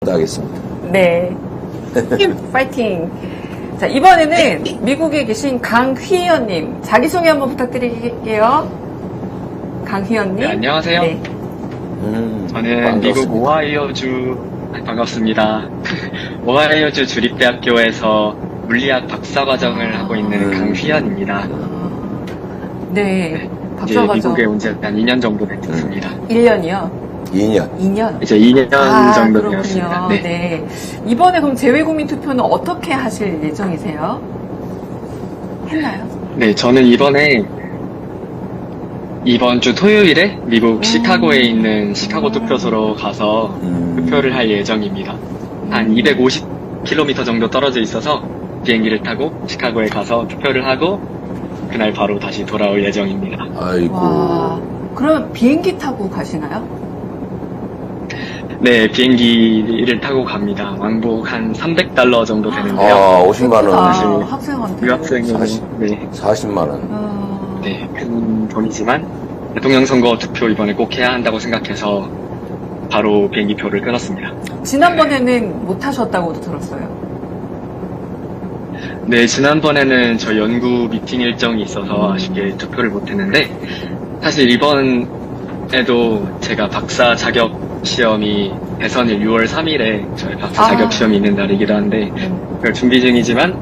나가겠습니다. 네. 힘 파이팅. 자, 이번에는 미국에 계신 강휘연님 자기소개 한번 부탁드릴게요. 강휘연님. 네, 안녕하세요. 네. 저는 반갑습니다. 미국 오하이오주 반갑습니다. 오하이오주 주립대학교에서 물리학 박사과정을 하고 있는 강휘연입니다. 네. 이제 박사과정. 미국에 온 지 한 2년 정도 됐습니다. 1년이요? 2년. 2년. 이제 2년 정도 그렇군요. 되었습니다. 네. 네. 이번에 그럼 재외국민 투표는 어떻게 하실 예정이세요? 했나요? 네, 저는 이번 주 토요일에 미국 시카고에 있는 시카고 투표소로 가서 투표를 할 예정입니다. 한 250km 정도 떨어져 있어서 비행기를 타고 시카고에 가서 투표를 하고 그날 바로 다시 돌아올 예정입니다. 아이고. 와. 그러면 비행기 타고 가시나요? 네, 비행기를 타고 갑니다. 왕복 한 $300 정도 되는데요. 아, 50만원. 사실 학생한테. 유학생은 40. 네, 40만원. 네, 큰 돈이지만 대통령 선거 투표 이번에 꼭 해야 한다고 생각해서 바로 비행기표를 끊었습니다. 지난번에는 못 하셨다고도 들었어요. 네, 지난번에는 저 연구 미팅 일정이 있어서 아쉽게 투표를 못했는데 사실 이번에도 제가 박사 자격 시험이 대선일 6월 3일에 저희 박사 자격 시험이 있는 날이기도 한데 그걸 준비 중이지만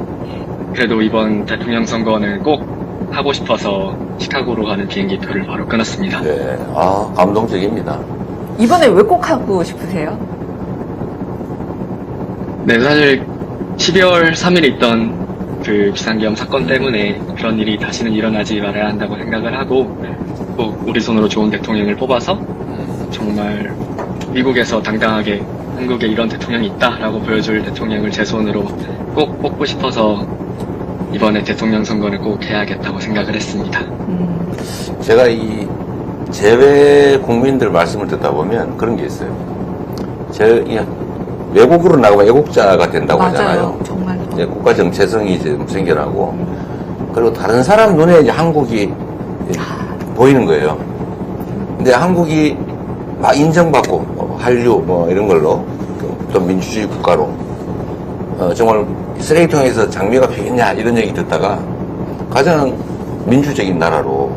그래도 이번 대통령 선거는 꼭 하고 싶어서 시카고로 가는 비행기표를 바로 끊었습니다. 네. 아, 감동적입니다. 이번에 왜 꼭 하고 싶으세요? 네, 사실 12월 3일에 있던 그 비상계엄 사건 때문에 그런 일이 다시는 일어나지 말아야 한다고 생각을 하고 꼭 우리 손으로 좋은 대통령을 뽑아서 정말 미국에서 당당하게 한국에 이런 대통령이 있다라고 보여줄 대통령을 제 손으로 꼭 뽑고 싶어서 이번에 대통령 선거를 꼭 해야겠다고 생각을 했습니다. 제가 이 제외 국민들 말씀을 듣다 보면 그런 게 있어요. 외국으로 나가면 애국자가 된다고 맞아요. 하잖아요. 정말. 이제 국가 정체성이 이제 생겨나고, 그리고 다른 사람 눈에 이제 한국이 보이는 거예요. 근데 한국이 막 인정받고, 한류 뭐 이런 걸로, 또 민주주의 국가로, 정말 쓰레기통에서 장미가 피겠냐 이런 얘기 듣다가 가장 민주적인 나라로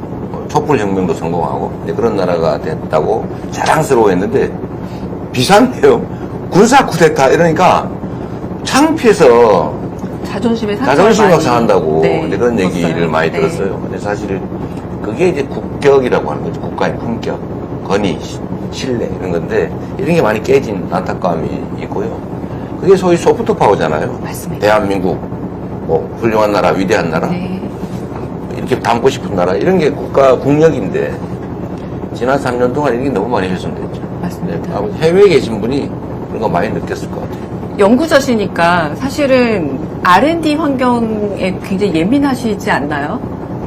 촛불혁명도 성공하고 그런 나라가 됐다고 자랑스러워했는데 비상해요. 군사 쿠데타 이러니까 창피해서 자존심이 막 상한다고 네, 그런 얘기를 들었어요. 많이 네. 들었어요. 근데 사실 그게 이제 국격이라고 하는 거죠. 국가의 품격, 권위, 신뢰 이런 건데 이런 게 많이 깨진 안타까움이 있고요. 그게 소위 소프트 파워잖아요. 맞습니다. 대한민국, 뭐 훌륭한 나라, 위대한 나라, 네. 이렇게 담고 싶은 나라 이런 게 국력인데 지난 3년 동안 이게 너무 많이 훼손됐죠. 맞습니다. 아무튼 해외에 계신 분이 그런 거 많이 느꼈을 것 같아요. 연구자시니까 사실은 R&D 환경에 굉장히 예민하시지 않나요?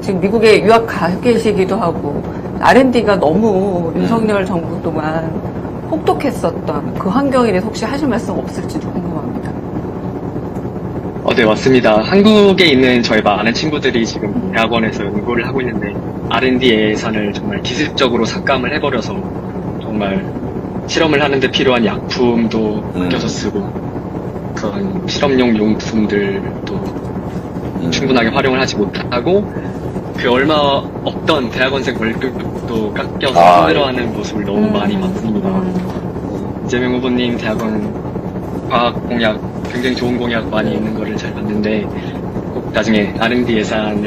지금 미국에 유학 가 계시기도 하고 R&D가 너무 윤석열 정부 동안 혹독했었던 그 환경에 대해서 혹시 하실 말씀 없을지도 궁금합니다. 네, 맞습니다. 한국에 있는 저희 많은 친구들이 지금 대학원에서 연구를 하고 있는데 R&D 예산을 정말 기습적으로 삭감을 해버려서 정말 실험을 하는데 필요한 약품도 아껴서 쓰고 그런 실험용 용품들도 충분하게 활용을 하지 못하고 그 얼마 없던 대학원생 월급도 깎여서 힘들어하는 모습을 너무 많이 봤습니다. 이재명 후보님 대학원 과학 공약 굉장히 좋은 공약 많이 있는 거를 잘 봤는데 꼭 나중에 R&D 예산을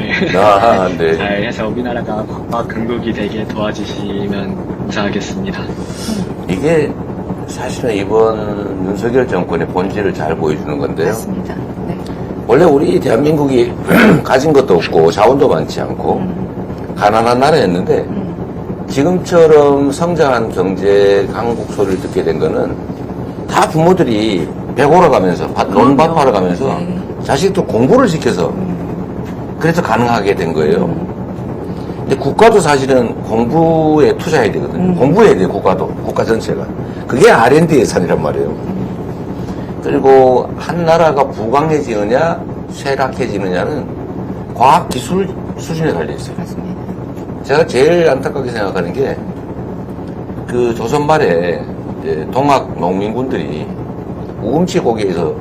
네. 잘 해서 우리나라가 과학 강국이 되게 도와주시면 감사하겠습니다. 이게 사실은 이번 윤석열 정권의 본질을 잘 보여주는 건데요. 맞습니다. 네. 원래 우리 대한민국이 가진 것도 없고 자원도 많지 않고 가난한 나라였는데 지금처럼 성장한 경제 강국 소리를 듣게 된 거는 다 부모들이 배고러 가면서 논밭하러 가면서 자식도 공부를 시켜서 그래서 가능하게 된 거예요. 근데 국가도 사실은 공부에 투자해야 되거든요. 공부해야 돼요, 국가도. 국가 전체가. 그게 R&D 예산이란 말이에요. 그리고 한 나라가 부강해지느냐, 쇠락해지느냐는 과학기술 수준에 달려있어요. 맞습니다. 제가 제일 안타깝게 생각하는 게, 그 조선 말에 이제 동학 농민군들이 우금치 고개에서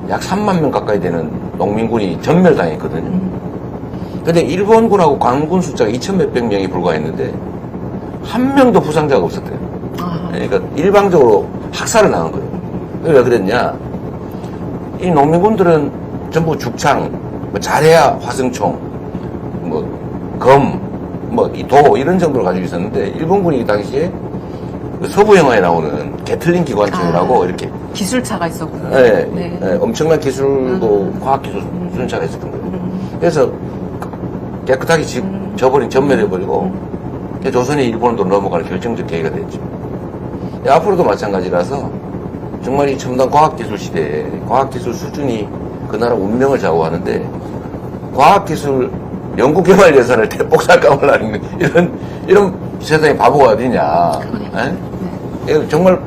약 3만 명 가까이 되는 농민군이 전멸당했거든요. 근데 일본군하고 관군 숫자가 2천 몇백 명이 불과했는데 한 명도 부상자가 없었대요. 그러니까 일방적으로 학살을 당한 거예요. 왜 그랬냐? 이 농민군들은 전부 죽창, 뭐 자레야 화승총, 이 도 이런 정도를 가지고 있었는데 일본군이 이 당시에 그 서부 영화에 나오는 게틀링 기관총이라고 이렇게 기술차가 있었군요. 네, 엄청난 기술도 과학기술 순차가 있었던 거예요. 그래서 깨끗하게 전멸해버리고 조선이 일본으로 넘어가는 결정적 계기가 됐죠. 앞으로도 마찬가지라서 정말 이 첨단 과학기술 시대에 과학기술 수준이 그 나라 운명을 좌우하는데 과학기술 연구개발 예산을 대폭 삭감을 하는 이런 세상에 바보가 어디냐. 네. 정말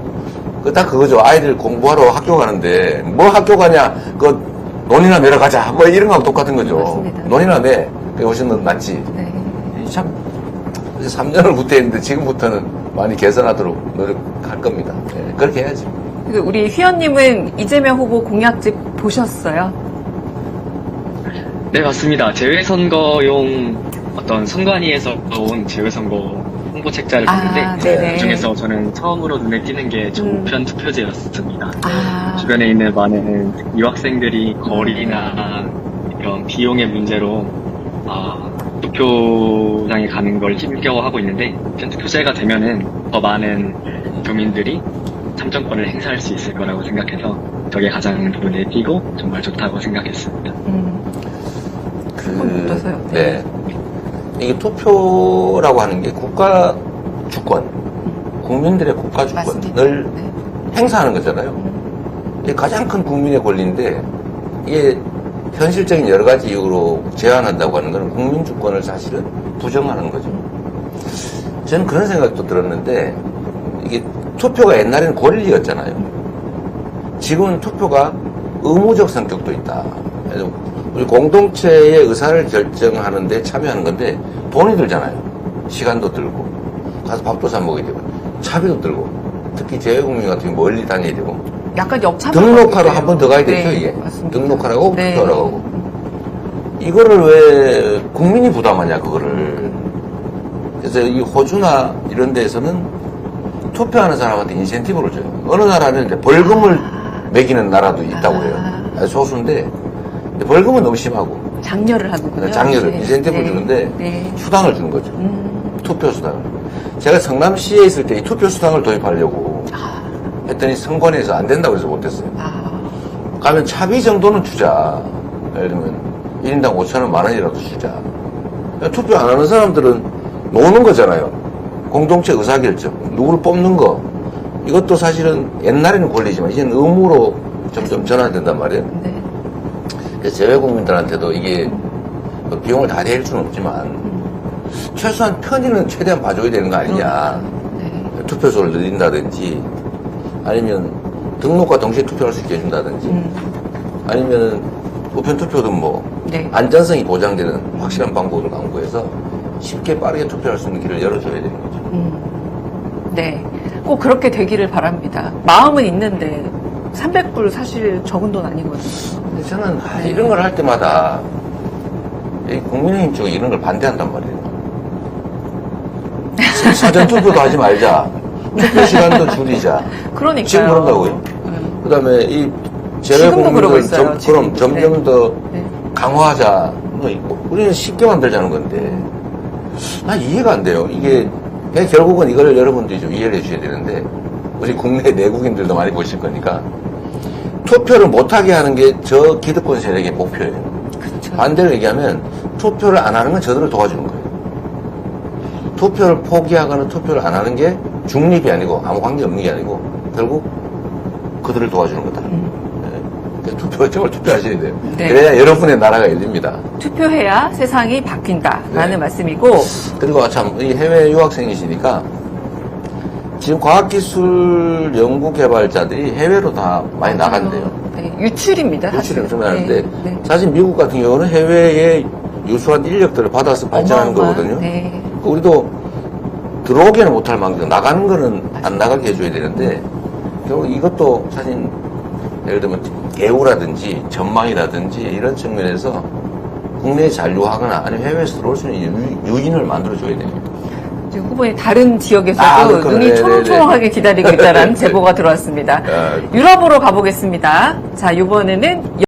딱 그거죠. 아이들 공부하러 학교 가는데 뭐 학교 가냐 그 논이나 매러 가자 뭐 이런 거하고 똑같은 거죠. 맞습니다. 논이나 매 그게 훨씬 더 낫지. 네. 참 3년을 후퇴했는데 지금부터는 많이 개선하도록 노력할 겁니다. 네, 그렇게 해야지. 우리 휘연님은 이재명 후보 공약집 보셨어요? 네, 맞습니다. 재외선거용 어떤 선관위에서 온 재외선거 홍보 책자를 봤는데 네네. 그중에서 저는 처음으로 눈에 띄는 게 조편 투표제였습니다. 주변에 있는 많은 유학생들이 거리나 이런 비용의 문제로 투표장에 가는 걸 힘겨워하고 있는데 우편 투표제가 되면은 더 많은 교민들이 참정권을 행사할 수 있을 거라고 생각해서 저게 가장 눈에 띄고 정말 좋다고 생각했습니다. 어떠세요? 네. 이게 투표라고 하는 게 국가 주권, 국민들의 국가 주권을 행사하는 거잖아요. 이게 가장 큰 국민의 권리인데 이게 현실적인 여러 가지 이유로 제한한다고 하는 것은 국민 주권을 사실은 부정하는 거죠. 저는 그런 생각도 들었는데 이게 투표가 옛날에는 권리였잖아요. 지금은 투표가 의무적 성격도 있다. 그래서 우리 공동체의 의사를 결정하는데 참여하는 건데 돈이 들잖아요. 시간도 들고 가서 밥도 사 먹어야 되고 차비도 들고 특히 재외국민 같은 경우 멀리 다녀야 되고 약간 역차 등록하러 한 번 더 가야 되죠. 네, 이게 맞습니다. 등록하라고 네. 투표하러 가고 이거를 왜 국민이 부담하냐 그거를. 그래서 이 호주나 이런 데에서는 투표하는 사람한테 인센티브를 줘요. 어느 나라는 이제 벌금을 매기는 나라도 있다고 해요. 소수인데 벌금은 너무 심하고 장려를 하는군요. 장려를 네. 인센티브를 네. 주는데 네. 수당을 주는 거죠. 투표 수당을. 제가 성남시에 있을 때 이 투표 수당을 도입하려고 했더니 선관위에서 안 된다고 해서 못했어요. 가면 차비 정도는 주자. 예를 들면 1인당 5,000원, 10,000원이라도 주자. 투표 안 하는 사람들은 노는 거잖아요. 공동체 의사결정, 누구를 뽑는 거. 이것도 사실은 옛날에는 권리지만 이제는 의무로 점점 전환된단 말이에요. 네. 그래서 재외국민들한테도 이게 비용을 다 댈 수는 없지만 최소한 편의는 최대한 봐줘야 되는 거 아니냐. 네. 투표소를 늘린다든지 아니면 등록과 동시에 투표할 수 있게 해준다든지 아니면 우편 투표도 네. 안전성이 보장되는 확실한 방법을 강구해서 쉽게 빠르게 투표할 수 있는 길을 열어줘야 되는 거죠. 네. 꼭 그렇게 되기를 바랍니다. 마음은 있는데 300불 사실 적은 돈 아니거든요. 근데 저는 이런 걸 할 때마다 이 국민의힘 쪽에 이런 걸 반대한단 말이에요. 사전 투표도 하지 말자. 투표 시간도 줄이자. 그러니까요. 지금 그런다고요. 그 다음에 이 지금도 그러고 재외국민들 있어요, 그럼 지금. 점점 더 네. 강화하자. 우리는 쉽게 만들자는 건데 난 이해가 안 돼요. 이게 그냥 결국은 이걸 여러분들이 좀 이해를 해주셔야 되는데 우리 국내 내국인들도 많이 보실 거니까 투표를 못하게 하는 게 저 기득권 세력의 목표예요. 그렇죠. 반대로 얘기하면 투표를 안 하는 건 저들을 도와주는 거예요. 투표를 포기하거나 투표를 안 하는 게 중립이 아니고 아무 관계 없는 게 아니고 결국 그들을 도와주는 거다. 네. 정말 투표하셔야 돼요. 네. 그래야 여러분의 나라가 열립니다. 투표해야 세상이 바뀐다라는 네. 말씀이고 그리고 참 이 해외 유학생이시니까 지금 과학기술 연구개발자들이 해외로 다 많이 나간대요. 네. 유출입니다. 유출이 사실. 엄청 나는데 네. 네. 사실 미국 같은 경우는 해외에 유수한 인력들을 받아서 발전하는 어마어마한, 거거든요. 네. 우리도 들어오게는 못할 만큼 나가는 거는 안 나가게 해줘야 되는데 결국 이것도 사실 예를 들면 개우라든지 전망이라든지 이런 측면에서 국내에 잔류하거나 아니면 해외에서 들어올 수 있는 유인을 만들어줘야 돼요. 지금 후보님 다른 지역에서도 그렇구나. 눈이 네네네. 초롱초롱하게 기다리고 있다는 제보가 들어왔습니다. 아, 유럽으로 가보겠습니다. 자, 이번에는